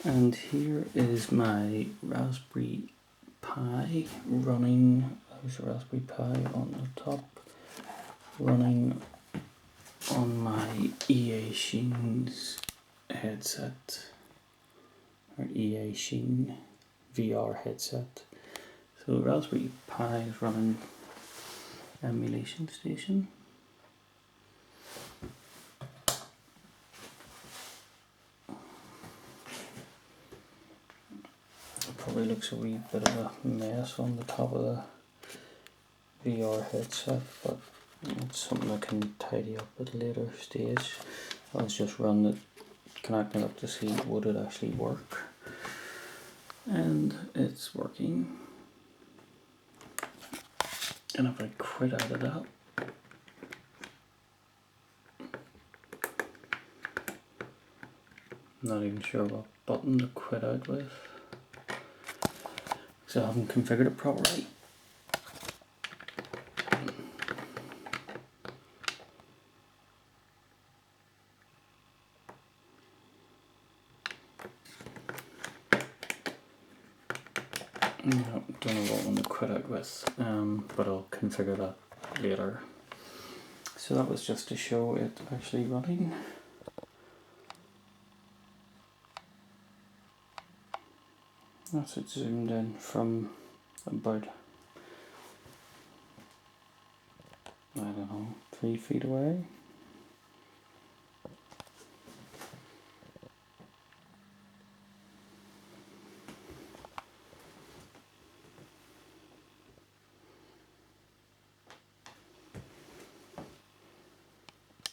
And here is my Raspberry Pi running. There's a Raspberry Pi on the top, running on my Eachine's headset, or Eachine VR headset. So Raspberry Pi is running Emulationstation. Probably looks a wee bit of a mess on the top of the VR headset, but it's something I can tidy up at a later stage. I was just connecting it up to see would it actually work, and it's working. And if I quit out of that, I'm not even sure what button to quit out with, because I haven't configured it properly. No, don't know what one to quit out with, but I'll configure that later. So that was just to show it actually running. That's it zoomed in from about, I don't know, 3 feet away.